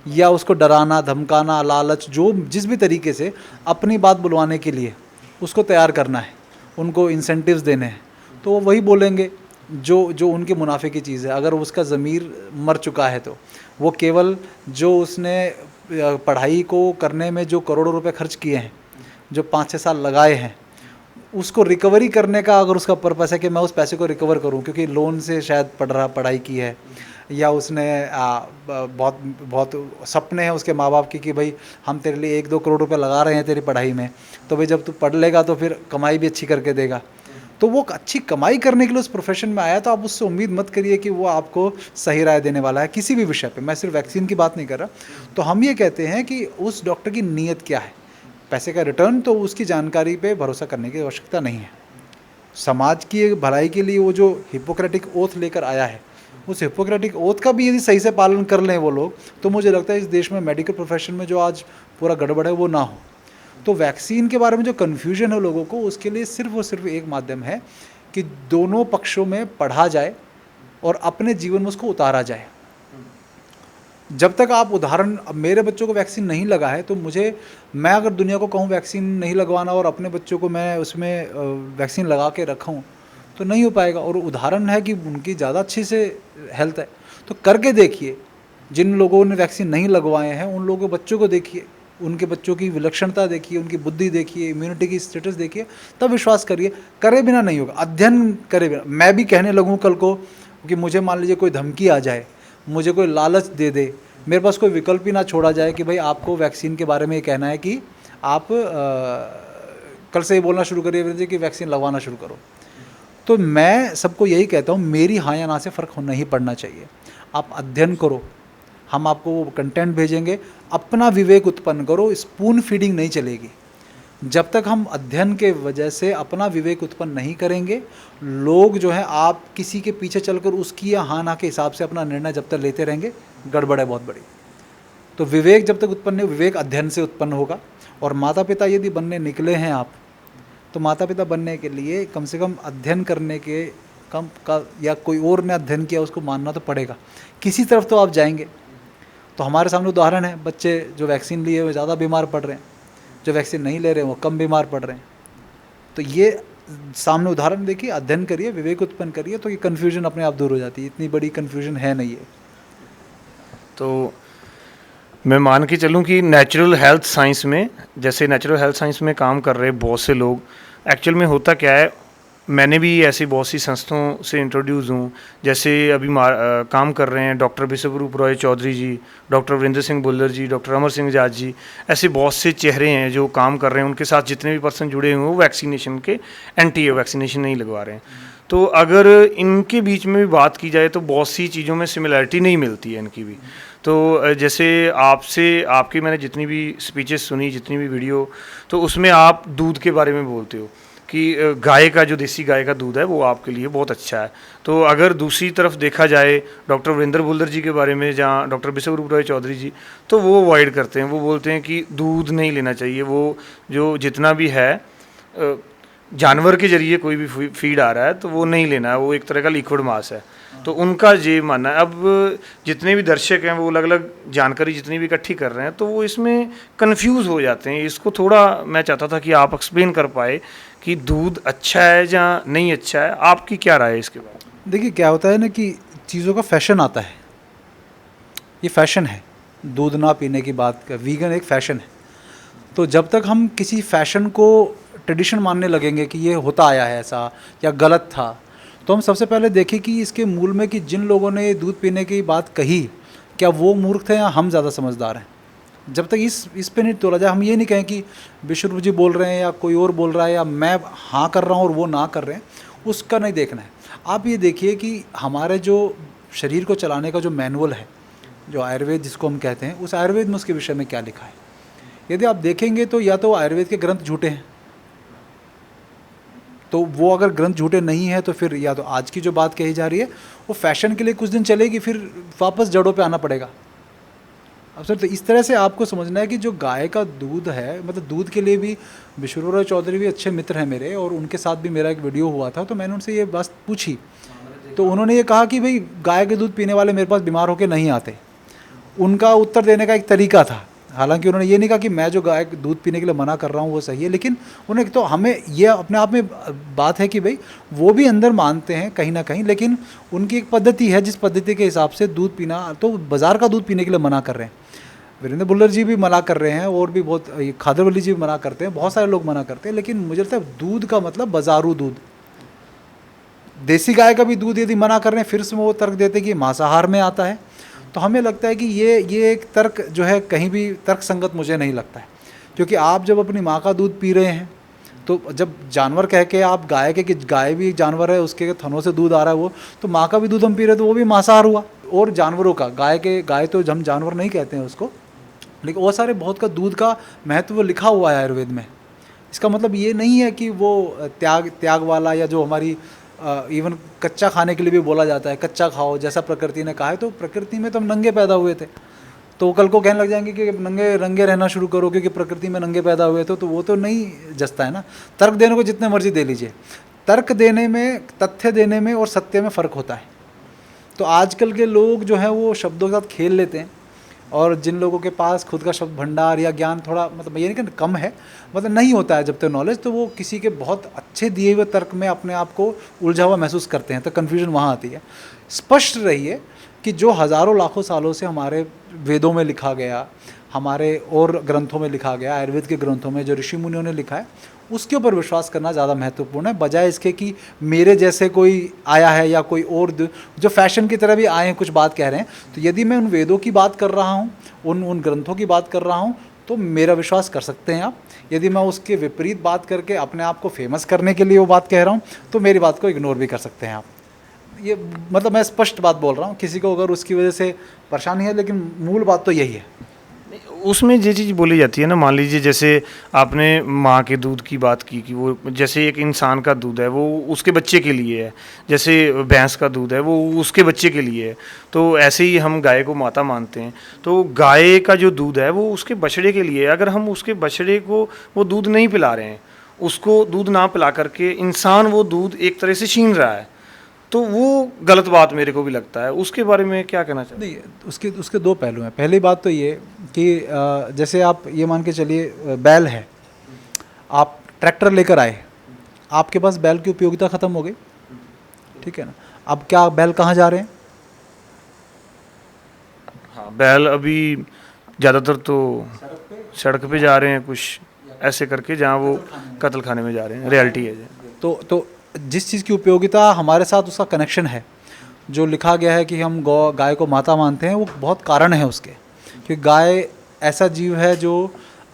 या उसको डराना, धमकाना, लालच, जो जिस भी तरीके से अपनी बात बुलवाने के लिए उसको तैयार करना है, उनको इंसेंटिव्स देने हैं, तो वो वही बोलेंगे जो उनके मुनाफे की चीज़ है। अगर उसका ज़मीर मर चुका है तो वो केवल जो उसने पढ़ाई को करने में जो करोड़ों रुपए खर्च किए हैं, जो 5-6 साल लगाए हैं, उसको रिकवरी करने का अगर उसका पर्पस है कि मैं उस पैसे को रिकवर करूं, क्योंकि लोन से शायद पढ़ाई की है, या उसने बहुत सपने हैं उसके माँ बाप की कि भाई हम तेरे लिए 1-2 करोड़ रुपए लगा रहे हैं तेरी पढ़ाई में, तो भाई जब तू पढ़ लेगा तो फिर कमाई भी अच्छी करके देगा। तो वो अच्छी कमाई करने के लिए उस प्रोफेशन में आया, तो आप उससे उम्मीद मत करिए कि वो आपको सही राय देने वाला है किसी भी विषय पे। मैं सिर्फ वैक्सीन की बात नहीं कर रहा। तो हम ये कहते हैं कि उस डॉक्टर की नीयत क्या है, पैसे का रिटर्न, तो उसकी जानकारी पे भरोसा करने की आवश्यकता नहीं है। समाज की भलाई के लिए वो जो हिपोक्रेटिक ओथ लेकर आया है, उस हिपोक्रेटिक ओथ का भी यदि सही से पालन कर लें वो लोग, तो मुझे लगता है इस देश में मेडिकल प्रोफेशन में जो आज पूरा गड़बड़ है वो ना हो। तो वैक्सीन के बारे में जो कन्फ्यूजन है लोगों को, उसके लिए सिर्फ और सिर्फ एक माध्यम है कि दोनों पक्षों में पढ़ा जाए और अपने जीवन में उसको उतारा जाए। जब तक आप उदाहरण, अब मेरे बच्चों को वैक्सीन नहीं लगा है, तो मैं अगर दुनिया को कहूँ वैक्सीन नहीं लगवाना और अपने बच्चों को मैं उसमें वैक्सीन लगा के रखूँ, तो नहीं हो पाएगा। और उदाहरण है कि उनकी ज़्यादा अच्छी से हेल्थ है, तो करके देखिए। जिन लोगों ने वैक्सीन नहीं लगवाए हैं उन लोगों के बच्चों को देखिए, उनके बच्चों की विलक्षणता देखिए, उनकी बुद्धि देखिए, इम्यूनिटी की स्टेटस देखिए, तब विश्वास करिए। करे बिना नहीं होगा, अध्ययन करे बिना। मैं भी कहने लगूँ कल को कि मुझे मान लीजिए कोई धमकी आ जाए, मुझे कोई लालच दे दे, मेरे पास कोई विकल्प ही ना छोड़ा जाए कि भाई आपको वैक्सीन के बारे में ये कहना है कि आप कल से ही बोलना शुरू करिए वीरेंद्र जी कि वैक्सीन लगवाना शुरू करो। तो मैं सबको यही कहता हूँ, मेरी हाँ या ना से फ़र्क नहीं पड़ना चाहिए। आप अध्ययन करो, हम आपको वो कंटेंट भेजेंगे, अपना विवेक उत्पन्न करो, स्पून फीडिंग नहीं चलेगी। जब तक हम अध्ययन के वजह से अपना विवेक उत्पन्न नहीं करेंगे, लोग जो है आप किसी के पीछे चलकर उसकी या हाँ ना के हिसाब से अपना निर्णय जब तक लेते रहेंगे, गड़बड़ है बहुत बड़ी। तो विवेक जब तक उत्पन्न नहीं, विवेक अध्ययन से उत्पन्न होगा। और माता पिता यदि बनने निकले हैं आप, तो माता पिता बनने के लिए कम से कम अध्ययन करने के कम का, या कोई और ने अध्ययन किया उसको मानना तो पड़ेगा, किसी तरफ तो आप जाएंगे। तो हमारे सामने उदाहरण है, बच्चे जो वैक्सीन लिए हुए ज़्यादा बीमार पड़ रहे हैं, जो वैक्सीन नहीं ले रहे हैं वो कम बीमार पड़ रहे हैं। तो ये सामने उदाहरण देखिए, अध्ययन करिए, विवेक उत्पन्न करिए, तो ये कन्फ्यूजन अपने आप दूर हो जाती है। इतनी बड़ी कन्फ्यूजन है नहीं है। तो मैं मान के चलूँ कि नेचुरल हेल्थ साइंस में, जैसे नेचुरल हेल्थ साइंस में काम कर रहे बहुत से लोग, एक्चुअल में होता क्या है, मैंने भी ऐसी बहुत सी संस्थाओं से इंट्रोड्यूस हूँ। जैसे अभी काम कर रहे हैं डॉक्टर बिशवरूप रॉय चौधरी जी, डॉक्टर वीरेंद्र सिंह बुल्लर जी, डॉक्टर अमर सिंह जाट जी, ऐसे बहुत से चेहरे हैं जो काम कर रहे हैं। उनके साथ जितने भी पर्सन जुड़े हुए हैं वो वैक्सीनेशन के एंटी है, वैक्सीनेशन नहीं लगवा रहे हैं। तो अगर इनके बीच में भी बात की जाए तो बहुत सी चीज़ों में सिमिलरिटी नहीं मिलती है इनकी भी। तो जैसे आपसे आपकी मैंने जितनी भी स्पीचेस सुनी, जितनी भी वीडियो, तो उसमें आप दूध के बारे में बोलते हो कि गाय का, जो देसी गाय का दूध है वो आपके लिए बहुत अच्छा है। तो अगर दूसरी तरफ देखा जाए डॉक्टर वीरेंद्र बुल्लर जी के बारे में, जहाँ डॉक्टर बिशवरूप रॉय चौधरी जी, तो वो अवॉइड करते हैं। वो बोलते हैं कि दूध नहीं लेना चाहिए, वो जो जितना भी है जानवर के जरिए कोई भी फीड आ रहा है तो वो नहीं लेना है, वो एक तरह का लिक्विड मास है। तो उनका ये मानना है। अब जितने भी दर्शक हैं वो अलग अलग जानकारी जितनी भी इकट्ठी कर रहे हैं, तो वो इसमें कंफ्यूज हो जाते हैं। इसको थोड़ा मैं चाहता था कि आप एक्सप्लेन कर पाए कि दूध अच्छा है या नहीं अच्छा है, आपकी क्या राय है इसके बारे में? देखिए क्या होता है ना कि चीज़ों का फैशन आता है, ये फैशन है। दूध ना पीने की बात का, वीगन एक फैशन है। तो जब तक हम किसी फैशन को ट्रेडिशन मानने लगेंगे कि ये होता आया है ऐसा या गलत था, तो हम सबसे पहले देखें कि इसके मूल में कि जिन लोगों ने दूध पीने की बात कही, क्या वो मूर्ख थे या हम ज़्यादा समझदार हैं। जब तक इस पे नहीं तोला जाए, हम ये नहीं कहें कि विश्वरूप जी बोल रहे हैं या कोई और बोल रहा है या मैं हाँ कर रहा हूँ और वो ना कर रहे हैं, उसका नहीं देखना है। आप ये देखिए कि हमारे जो शरीर को चलाने का जो मैनुअल है, जो आयुर्वेद जिसको हम कहते हैं, उस आयुर्वेद में उसके विषय में क्या लिखा है। यदि आप देखेंगे तो या तो आयुर्वेद के ग्रंथ झूठे हैं, तो वो अगर ग्रंथ झूठे नहीं है तो फिर या तो आज की जो बात कही जा रही है वो फैशन के लिए कुछ दिन चलेगी, फिर वापस जड़ों पे आना पड़ेगा। अब सर, तो इस तरह से आपको समझना है कि जो गाय का दूध है, मतलब दूध के लिए भी विश्वरूप रॉय चौधरी भी अच्छे मित्र हैं मेरे, और उनके साथ भी मेरा एक वीडियो हुआ था। तो मैंने उनसे ये बात पूछी, तो उन्होंने ये कहा कि भाई गाय के दूध पीने वाले मेरे पास बीमार होकर नहीं आते। उनका उत्तर देने का एक तरीका था। हालांकि उन्होंने ये नहीं कहा कि मैं जो गाय दूध पीने के लिए मना कर रहा हूँ वो सही है, लेकिन उन्हें तो हमें ये अपने आप में बात है कि भाई वो भी अंदर मानते हैं कहीं ना कहीं, लेकिन उनकी एक पद्धति है जिस पद्धति के हिसाब से दूध पीना, तो बाज़ार का दूध पीने के लिए मना कर रहे हैं। वीरेंद्र बुल्लर जी भी मना कर रहे हैं, और भी बहुत, खादरवली जी भी मना करते हैं, बहुत सारे लोग मना करते हैं। लेकिन मुझे लगता है दूध का मतलब बाजारू दूध, देसी गाय का भी दूध यदि मना कर रहे हैं, फिर से वो तर्क देते हैं कि मांसाहार में आता है। तो हमें लगता है कि ये एक तर्क जो है कहीं भी तर्क संगत मुझे नहीं लगता है। क्योंकि आप जब अपनी माँ का दूध पी रहे हैं, तो जब जानवर कह के आप गाय के, कि गाय भी जानवर है, उसके थनों से दूध आ रहा है वो, तो माँ का भी दूध हम पी रहे हैं, तो वो भी मांसाहार हुआ। और जानवरों का, गाय तो हम जानवर नहीं कहते हैं उसको, लेकिन वो सारे बहुत का दूध का महत्व लिखा हुआ है आयुर्वेद में। इसका मतलब ये नहीं है कि वो त्याग वाला, या जो हमारी इवन कच्चा खाने के लिए भी बोला जाता है, कच्चा खाओ जैसा प्रकृति ने कहा है। तो प्रकृति में तो हम नंगे पैदा हुए थे, तो कल को कहने लग जाएंगे कि नंगे रहना शुरू करो क्योंकि प्रकृति में नंगे पैदा हुए थे, तो वो तो नहीं जचता है ना। तर्क देने को जितने मर्जी दे लीजिए, तर्क देने में, तथ्य देने में और सत्य में फ़र्क होता है। तो आजकल के लोग जो हैं वो शब्दों के साथ खेल लेते हैं, और जिन लोगों के पास खुद का शब्द भंडार या ज्ञान थोड़ा, मतलब ये नहीं कि कम है, मतलब नहीं होता है जब तक नॉलेज, तो वो किसी के बहुत अच्छे दिए हुए तर्क में अपने आप को उलझा हुआ महसूस करते हैं, तो कन्फ्यूजन वहाँ आती है। स्पष्ट रहिए कि जो हज़ारों लाखों सालों से हमारे वेदों में लिखा गया, हमारे और ग्रंथों में लिखा गया, आयुर्वेद के ग्रंथों में जो ऋषि मुनियों ने लिखा है, उसके ऊपर विश्वास करना ज़्यादा महत्वपूर्ण है, बजाय इसके कि मेरे जैसे कोई आया है या कोई और जो फैशन की तरह भी आए हैं कुछ बात कह रहे हैं। तो यदि मैं उन वेदों की बात कर रहा हूँ, उन ग्रंथों की बात कर रहा हूँ, तो मेरा विश्वास कर सकते हैं आप। यदि मैं उसके विपरीत बात करके अपने आप को फेमस करने के लिए वो बात कह रहा हूँ, तो मेरी बात को इग्नोर भी कर सकते हैं आप। ये मतलब मैं स्पष्ट बात बोल रहा हूँ, किसी को अगर उसकी वजह से परेशानी है, लेकिन मूल बात तो यही है। उसमें ये चीज़ बोली जाती है ना, मान लीजिए जैसे आपने माँ के दूध की बात की कि वो जैसे एक इंसान का दूध है वो उसके बच्चे के लिए है, जैसे भैंस का दूध है वो उसके बच्चे के लिए है, तो ऐसे ही हम गाय को माता मानते हैं। तो गाय का जो दूध है वो उसके बछड़े के लिए है। अगर हम उसके बछड़े को वो दूध नहीं पिला रहे हैं, उसको दूध ना पिला करके इंसान वो दूध एक तरह से छीन रहा है, तो वो गलत बात मेरे को भी लगता है। उसके बारे में क्या कहना चाहते हैं? नहीं, उसके दो पहलू हैं। पहली बात तो ये कि जैसे आप ये मान के चलिए, बैल है, आप ट्रैक्टर लेकर आए, आपके पास बैल की उपयोगिता ख़त्म हो गई, ठीक है ना। अब क्या बैल कहाँ जा रहे हैं? हाँ, बैल अभी ज़्यादातर तो सड़क पे जा रहे हैं, कुछ ऐसे करके जहाँ वो कत्ल खाने में जा रहे हैं, रियलिटी है। तो जिस चीज़ की उपयोगिता हमारे साथ उसका कनेक्शन है, जो लिखा गया है कि हम गाय को माता मानते हैं, वो बहुत कारण है उसके। कि गाय ऐसा जीव है जो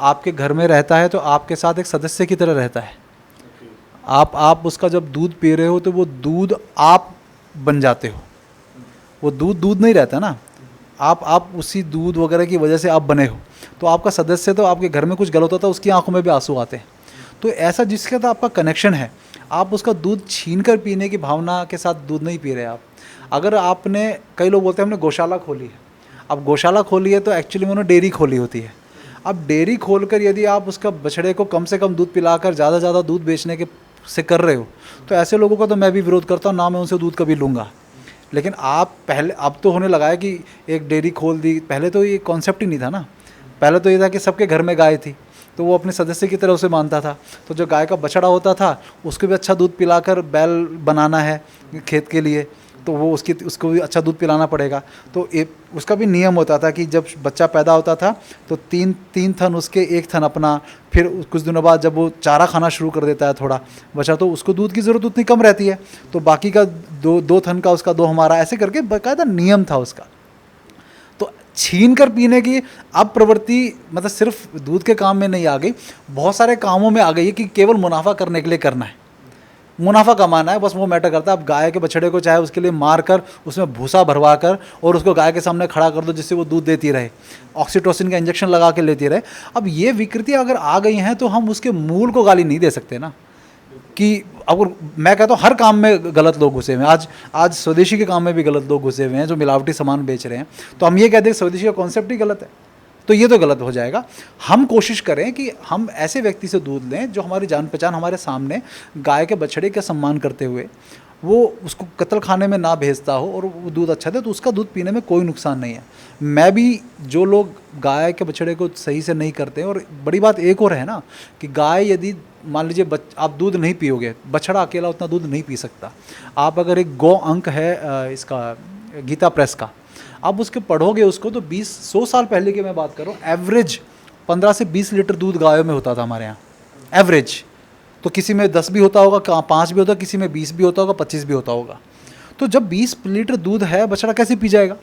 आपके घर में रहता है तो आपके साथ एक सदस्य की तरह रहता है। आप उसका जब दूध पी रहे हो तो वो दूध आप बन जाते हो, वो दूध नहीं रहता ना, आप उसी दूध वगैरह की वजह से आप बने हो। तो आपका सदस्य, तो आपके घर में कुछ गलत होता है उसकी आंखों में भी आंसू आते हैं। तो ऐसा जिसके साथ आपका कनेक्शन है, आप उसका दूध छीन कर पीने की भावना के साथ दूध नहीं पी रहे आप। अगर आपने, कई लोग बोलते हैं हमने गौशाला खोली है, अब गौशाला खोली है तो एक्चुअली में उन्होंने डेयरी खोली होती है। अब डेयरी खोलकर यदि आप उसका बछड़े को कम से कम दूध पिलाकर ज़्यादा ज़्यादा दूध बेचने के से कर रहे हो, तो ऐसे लोगों का तो मैं भी विरोध करता हूँ, ना मैं उनसे दूध कभी लूँगा। लेकिन आप पहले, अब तो होने लगा है कि एक डेयरी खोल दी, पहले तो ये कॉन्सेप्ट ही नहीं था ना। पहले तो ये था कि सबके घर में गाय थी, तो वो अपने सदस्य की तरह उसे मानता था। तो जो गाय का बछड़ा होता था उसको भी अच्छा दूध पिलाकर बैल बनाना है खेत के लिए, तो वो उसको भी अच्छा दूध पिलाना पड़ेगा। तो उसका भी नियम होता था कि जब बच्चा पैदा होता था तो तीन थन उसके, एक थन अपना, फिर कुछ दिनों बाद जब वो चारा खाना शुरू कर देता है थोड़ा बच्चा, तो उसको दूध की ज़रूरत उतनी कम रहती है, तो बाकी का दो थन का उसका, दो हमारा, ऐसे करके बाकायदा नियम था उसका। तो छीन कर पीने की अब प्रवृत्ति मतलब सिर्फ दूध के काम में नहीं आ गई, बहुत सारे कामों में आ गई है कि केवल मुनाफा करने के लिए करना है, मुनाफा कमाना है, बस वो मैटर करता है। अब गाय के बछड़े को चाहे उसके लिए मार कर उसमें भूसा भरवा कर और उसको गाय के सामने खड़ा कर दो जिससे वो दूध देती रहे, ऑक्सीटोसिन का इंजेक्शन लगा के लेती रहे। अब ये विकृतियाँ अगर आ गई हैं तो हम उसके मूल को गाली नहीं दे सकते ना। कि अगर मैं कहता हूँ हर काम में गलत लोग घुसे हुए हैं, आज स्वदेशी के काम में भी गलत लोग घुसे हुए हैं जो मिलावटी सामान बेच रहे हैं, तो हम ये कहते हैं स्वदेशी का कॉन्सेप्ट ही गलत है, तो ये तो गलत हो जाएगा। हम कोशिश करें कि हम ऐसे व्यक्ति से दूध लें जो हमारी जान पहचान, हमारे सामने गाय के बछड़े का सम्मान करते हुए वो उसको कत्ल खाने में ना भेजता हो और वो दूध अच्छा दे, तो उसका दूध पीने में कोई नुकसान नहीं है। मैं भी, जो लोग गाय के बछड़े को सही से नहीं करते, और बड़ी बात एक और है ना कि गाय यदि मान लीजिए आप दूध नहीं पियोगे, बछड़ा अकेला उतना दूध नहीं पी सकता। आप अगर एक गौ अंक है इसका गीता प्रेस का, आप उसके पढ़ोगे उसको, तो 100 साल पहले की मैं बात कर रहा हूँ, एवरेज 15 से 20 लीटर दूध गायों में होता था हमारे यहाँ, एवरेज। तो किसी में 10 भी होता होगा, 5 भी होता, किसी में 20 भी होता होगा, 25 भी होता होगा। तो जब 20 लीटर दूध है, बछड़ा कैसे पी जाएगा?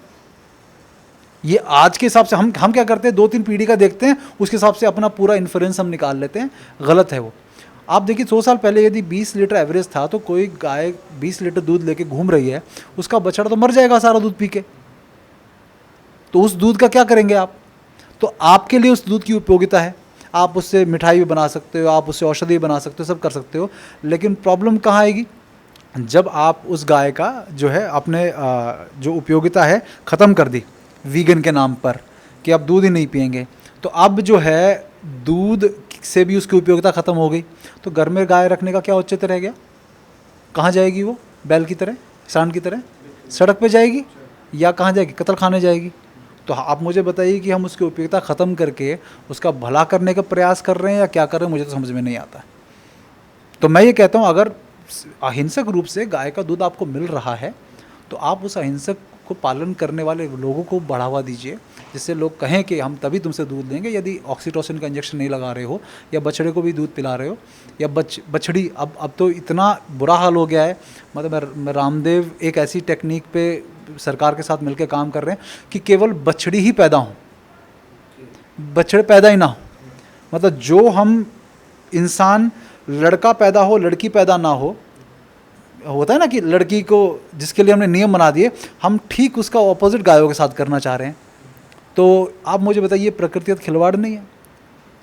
ये आज के हिसाब से हम क्या करते हैं, 2-3 पीढ़ी का देखते हैं, उसके हिसाब से अपना पूरा इन्फ्लुएंस हम निकाल लेते हैं, गलत है वो। आप देखिए 100 साल पहले यदि 20 लीटर एवरेज था, तो कोई गाय 20 लीटर दूध लेके घूम रही है, उसका बछड़ा तो मर जाएगा सारा दूध पी के। तो उस दूध का क्या करेंगे आप? तो आपके लिए उस दूध की उपयोगिता है, आप उससे मिठाई भी बना सकते हो, आप उससे औषधि भी बना सकते हो, सब कर सकते हो। लेकिन प्रॉब्लम कहाँ आएगी? जब आप उस गाय का जो है अपने जो उपयोगिता है ख़त्म कर दी वीगन के नाम पर कि अब दूध ही नहीं पियेंगे, तो अब जो है दूध से भी उसकी उपयोगिता ख़त्म हो गई। तो घर में गाय रखने का क्या औचित्य रह गया? कहाँ जाएगी वो? बैल की तरह, सांड की तरह सड़क पे जाएगी या कहाँ जाएगी? कत्ल खाने जाएगी। तो आप मुझे बताइए कि हम उसकी उपयोगिता ख़त्म करके उसका भला करने का प्रयास कर रहे हैं या क्या कर रहे हैं, मुझे तो समझ में नहीं आता। तो मैं ये कहता हूँ, अगर अहिंसक रूप से गाय का दूध आपको मिल रहा है तो आप उस अहिंसक को पालन करने वाले लोगों को बढ़ावा दीजिए, जिससे लोग कहें कि हम तभी तुमसे दूध लेंगे यदि ऑक्सीटोसिन का इंजेक्शन नहीं लगा रहे हो, या बछड़े को भी दूध पिला रहे हो, या बछड़ी। अब तो इतना बुरा हाल हो गया है, मतलब मैं रामदेव एक ऐसी टेक्निक पे सरकार के साथ मिलकर काम कर रहे हैं कि केवल बछड़ी ही पैदा हों, बछड़े पैदा ही ना हो। मतलब जो हम इंसान लड़का पैदा हो लड़की पैदा ना हो, होता है ना कि लड़की को जिसके लिए हमने नियम बना दिए, हम ठीक उसका ऑपोजिट गायों के साथ करना चाह रहे हैं। तो आप मुझे बताइए, प्रकृति खिलवाड़ नहीं है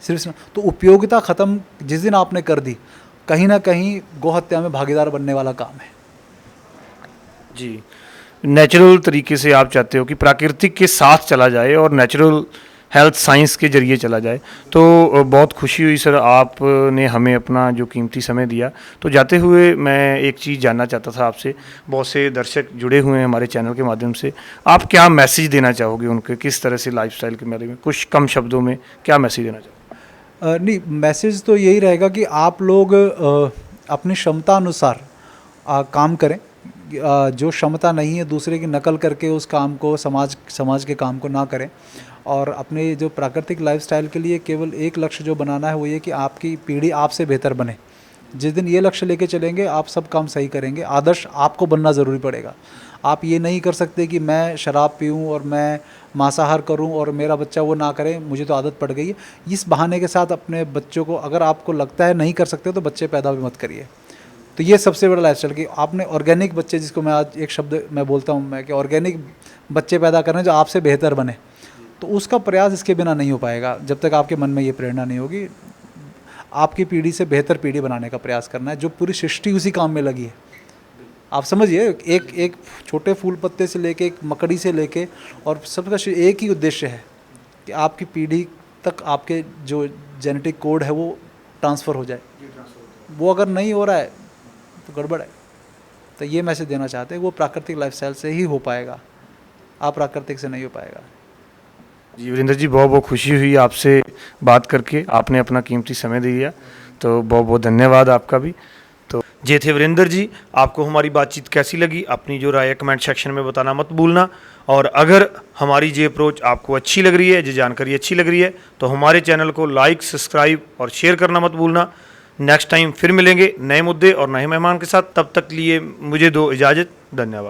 सिर्फ? तो उपयोगिता ख़त्म जिस दिन आपने कर दी, कहीं ना कहीं गोहत्या में भागीदार बनने वाला काम है। जी, नेचुरल तरीके से आप चाहते हो कि प्राकृतिक के साथ चला जाए और नेचुरल हेल्थ साइंस के जरिए चला जाए। तो बहुत खुशी हुई सर, आपने हमें अपना जो कीमती समय दिया। तो जाते हुए मैं एक चीज़ जानना चाहता था आपसे, बहुत से दर्शक जुड़े हुए हैं हमारे चैनल के माध्यम से, आप क्या मैसेज देना चाहोगे उनके, किस तरह से लाइफस्टाइल के बारे में कुछ कम शब्दों में क्या मैसेज देना चाहोगे? नहीं, मैसेज तो यही रहेगा कि आप लोग अपनी क्षमता अनुसार काम करें। जो क्षमता नहीं है दूसरे की नकल करके उस काम को, समाज के काम को ना करें। और अपने जो प्राकृतिक लाइफस्टाइल के लिए केवल एक लक्ष्य जो बनाना है वो ये कि आपकी पीढ़ी आपसे बेहतर बने। जिस दिन ये लक्ष्य लेके चलेंगे आप सब काम सही करेंगे। आदर्श आपको बनना ज़रूरी पड़ेगा। आप ये नहीं कर सकते कि मैं शराब पीऊँ और मैं मांसाहार करूं और मेरा बच्चा वो ना करे, मुझे तो आदत पड़ गई है। इस बहाने के साथ अपने बच्चों को, अगर आपको लगता है नहीं कर सकते तो बच्चे पैदा भी मत करिए। तो ये सबसे बड़ा लाइफस्टाइल कि आपने ऑर्गेनिक बच्चे, जिसको मैं आज एक शब्द मैं बोलता हूँ मैं, कि ऑर्गेनिक बच्चे पैदा करने जो आपसे बेहतर बने। तो उसका प्रयास इसके बिना नहीं हो पाएगा जब तक आपके मन में ये प्रेरणा नहीं होगी। आपकी पीढ़ी से बेहतर पीढ़ी बनाने का प्रयास करना है, जो पूरी सृष्टि उसी काम में लगी है। आप समझिए, एक छोटे फूल पत्ते से लेके, एक मकड़ी से लेके, और सबका एक ही उद्देश्य है कि आपकी पीढ़ी तक आपके जो जेनेटिक कोड है वो ट्रांसफ़र हो जाए। वो अगर नहीं हो रहा है तो गड़बड़ है। तो ये मैसेज देना चाहते हैं, वो प्राकृतिक लाइफस्टाइल से ही हो पाएगा, अप्राकृतिक से नहीं हो पाएगा। जी वीरेंद्र जी, बहुत बहुत खुशी हुई आपसे बात करके, आपने अपना कीमती समय दिया, तो बहुत बहुत धन्यवाद आपका भी। तो ये थे वीरेंद्र जी। आपको हमारी बातचीत कैसी लगी, अपनी जो राय कमेंट सेक्शन में बताना मत भूलना। और अगर हमारी ये अप्रोच आपको अच्छी लग रही है, ये जानकारी अच्छी लग रही है, तो हमारे चैनल को लाइक, सब्सक्राइब और शेयर करना मत भूलना। नेक्स्ट टाइम फिर मिलेंगे नए मुद्दे और नए मेहमान के साथ। तब तक लिए मुझे दो इजाज़त। धन्यवाद।